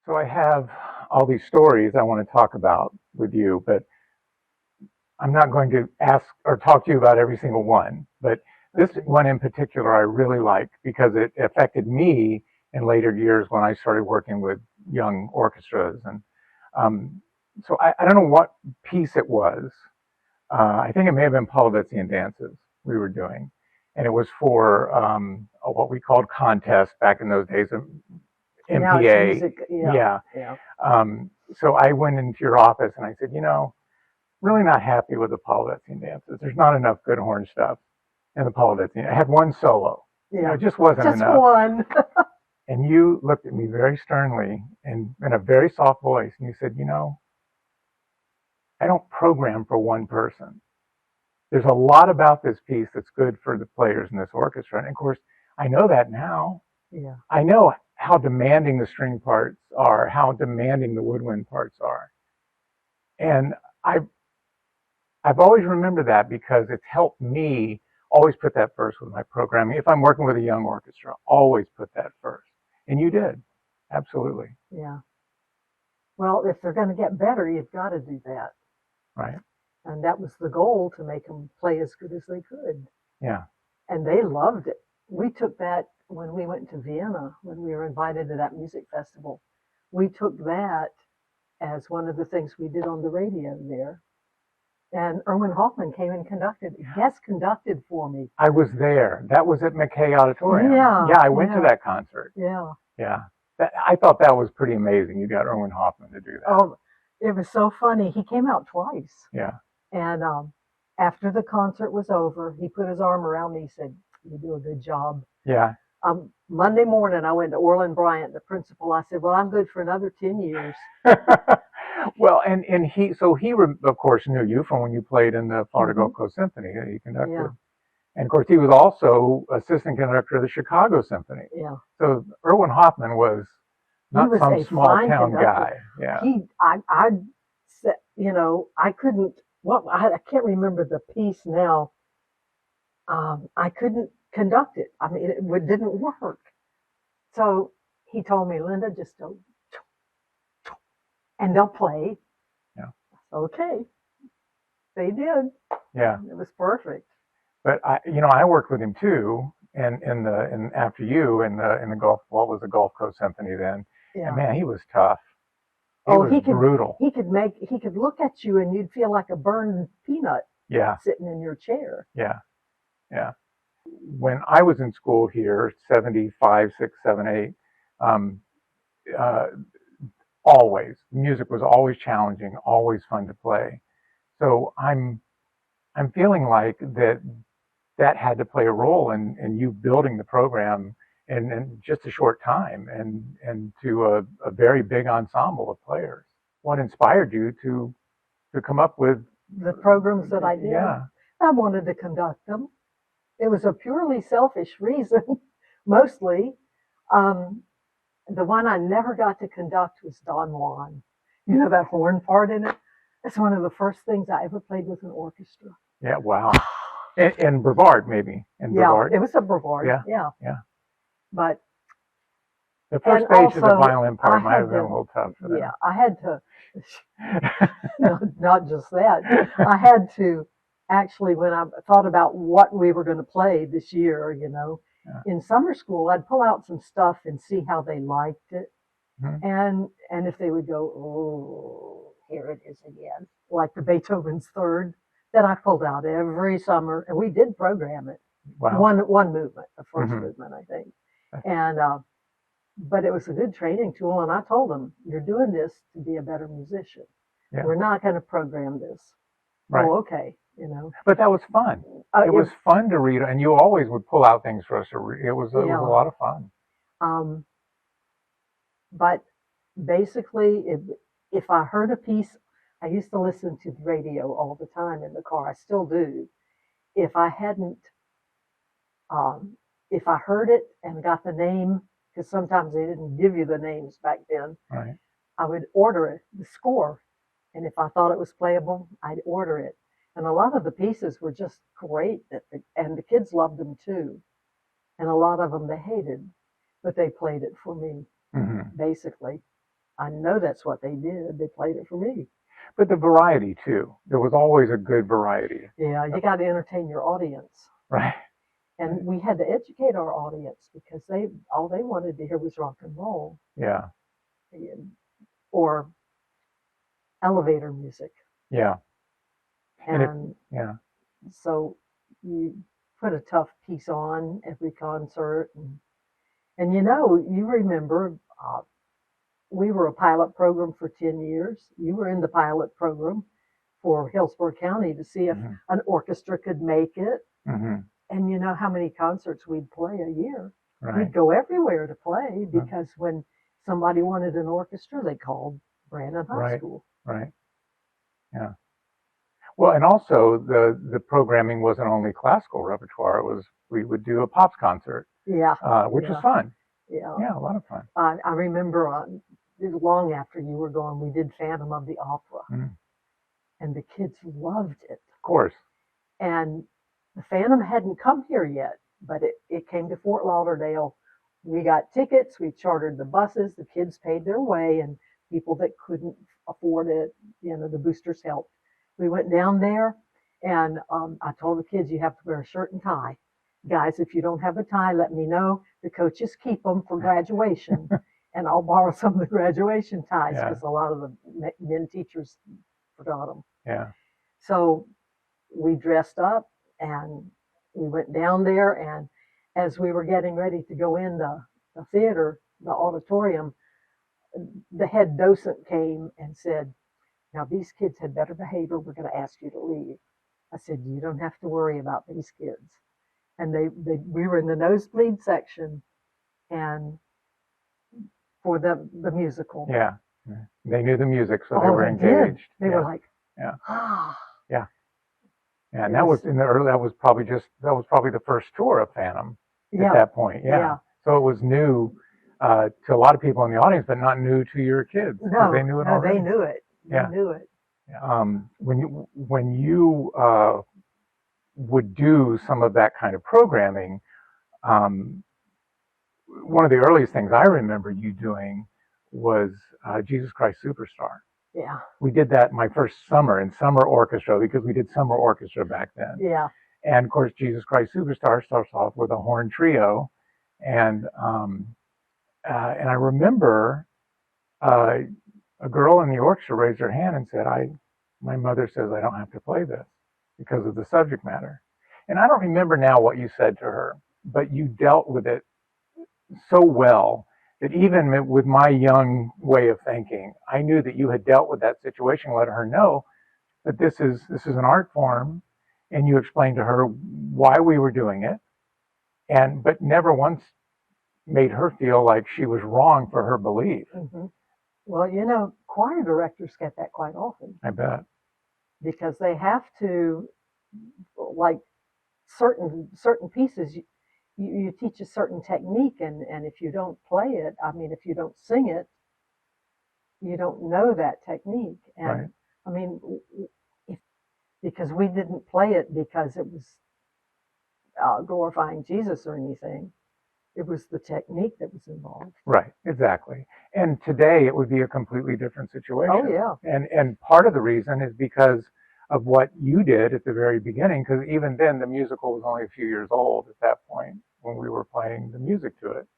So I have all these stories I want to talk about with you, but I'm not going to ask or talk to you about every single one. But this Okay. one in particular I really like because it affected me in later years when I started working with young orchestras. And um, so I don't know what piece it was. I think it may have been Polovetzian dances we were doing. And it was for what we called contest back in those days, Now it's MPA. music. Yeah, Yeah. yeah. So I went into your office and I said, really not happy with the Polovetzian dances. There's not enough good horn stuff in the Polovetzian. I had one solo. Yeah. It just wasn't Just enough. one. And you looked at me very sternly and in a very soft voice, and you said, I don't program for one person. There's a lot about this piece that's good for the players in this orchestra. And of course, I know that now. Yeah. I know how demanding the string parts are, how demanding the woodwind parts are. And I've always remembered that because it's helped me always put that first with my programming. If I'm working with a young orchestra, always put that first. And you did. Absolutely. Yeah. Well, if they're going to get better, you've got to do that. Right. And that was the goal, to make them play as good as they could. Yeah. And they loved it. We took that when we went to Vienna, when we were invited to that music festival. We took that as one of the things we did on the radio there. And Erwin Hoffman came and guest conducted for me. I was there. That was at McKay Auditorium. Yeah. Yeah, I went to Yeah. that concert. Yeah. Yeah. I thought that was pretty amazing. You got Erwin Hoffman to do that. Oh, it was so funny. He came out twice. Yeah. And after the concert was over, he put his arm around me. He said, "You do a good job." Yeah. Monday morning, I went to Orland Bryant, the principal. I said, "Well, I'm good for another 10 years." Well, and he, so he, of course, knew you from when you played in the Florida Gulf Coast Symphony that he conducted. Yeah. And of course, he was also assistant conductor of the Chicago Symphony. Yeah. So Erwin Hoffman was He not was some a small fine town conductor. guy. Yeah. I said, I couldn't, I can't remember the piece now. I couldn't conduct it. I mean, it didn't work. So he told me, "Linda, just go, and they'll play." Yeah. Okay. They did. Yeah. It was perfect. But I worked with him too, and in after you in the Gulf, what was the Gulf Coast Symphony then? Yeah. And man, he was tough. He Oh, was brutal. He could look at you and you'd feel like a burned peanut. Yeah. Sitting in your chair. Yeah. Yeah. When I was in school here, 75, 6, 7, 8, uh, always music was always challenging, always fun to play. So I'm feeling like that had to play a role in you building the program in just a short time and to a very big ensemble of players. What inspired you to come up with the programs that I did? Yeah. I wanted to conduct them. It was a purely selfish reason, mostly. The one I never got to conduct was Don Juan. You know that horn part in it? It's one of the first things I ever played with an orchestra. Yeah, wow. And Brevard, maybe. And Brevard. Yeah, it was a Brevard. Yeah. Yeah. Yeah. But the first page of the violin part might have been a little tough for them. Yeah, I had to, not just that, I had to actually, when I thought about what we were going to play this year, in summer school, I'd pull out some stuff and see how they liked it. Mm-hmm. And if they would go, "Oh, here it is again," like the Beethoven's Third, then I pulled out every summer, and we did program it. Wow. One movement, the 1st movement, I think. And but it was a good training tool, and I told them, "You're doing this to be a better musician. Yeah. We're not going to program this." Right. Oh, okay. But that was fun. It was fun to read, and you always would pull out things for us to read. It was a lot of fun. But basically, if I heard a piece, I used to listen to the radio all the time in the car. I still do. If I hadn't, if I heard it and got the name, because sometimes they didn't give you the names back then, right. I would order it, the score. And if I thought it was playable, I'd order it. And a lot of the pieces were just great, and the kids loved them too. And a lot of them they hated, but they played it for me, basically. I know that's what they did. They played it for me. But the variety too. There was always a good variety. Yeah, you got to entertain your audience. Right. And we had to educate our audience because all they wanted to hear was rock and roll. Yeah. Or elevator music. Yeah. And yeah. So you put a tough piece on every concert. And you remember we were a pilot program for 10 years. You were in the pilot program for Hillsborough County to see if an orchestra could make it. And you know how many concerts we'd play a year. Right. We'd go everywhere to play because when somebody wanted an orchestra, they called Brandon High School. Right. Yeah. Well, and also the programming wasn't only classical repertoire. It was, we would do a pops concert. Yeah. Which was fun. Yeah. Yeah, a lot of fun. I remember long after you were gone, we did Phantom of the Opera. And the kids loved it. Of course. And the Phantom hadn't come here yet, but it came to Fort Lauderdale. We got tickets, we chartered the buses, the kids paid their way, and people that couldn't afford it, the boosters helped. We went down there, and I told the kids, you have to wear a shirt and tie. Guys, if you don't have a tie, let me know. The coaches keep them for graduation, and I'll borrow some of the graduation ties because a lot of the men teachers forgot them. Yeah. So we dressed up and we went down there, and as we were getting ready to go in the theater, the auditorium, the head docent came and said, now these kids had better behave or we're going to ask you to leave. I said, you don't have to worry about these kids. And we were in the nosebleed section and for the musical. Yeah. They knew the music, so they were engaged. They were like, yeah. Ah. Yeah. Yeah, and that was probably the first tour of Phantom at that point. Yeah. So it was new to a lot of people in the audience, but not new to your kids. No, they knew it already. They knew it. They knew it. When you would do some of that kind of programming, one of the earliest things I remember you doing was Jesus Christ Superstar. Yeah. We did that my first summer in summer orchestra because we did summer orchestra back then. Yeah. And of course, Jesus Christ Superstar starts off with a horn trio, and I remember a girl in the orchestra raised her hand and said, my mother says I don't have to play this because of the subject matter. And I don't remember now what you said to her, but you dealt with it so well that even with my young way of thinking, I knew that you had dealt with that situation, let her know that this is an art form, and you explained to her why we were doing it, but never once made her feel like she was wrong for her belief. Well, choir directors get that quite often. I bet. Because they have to, like certain pieces, you teach a certain technique, and if you don't play it, if you don't sing it, you don't know that technique. And because we didn't play it because it was glorifying Jesus or anything. It was the technique that was involved. Right, exactly. And today it would be a completely different situation. Oh, yeah. And part of the reason is because of what you did at the very beginning, because even then the musical was only a few years old at that point when we were playing the music to it.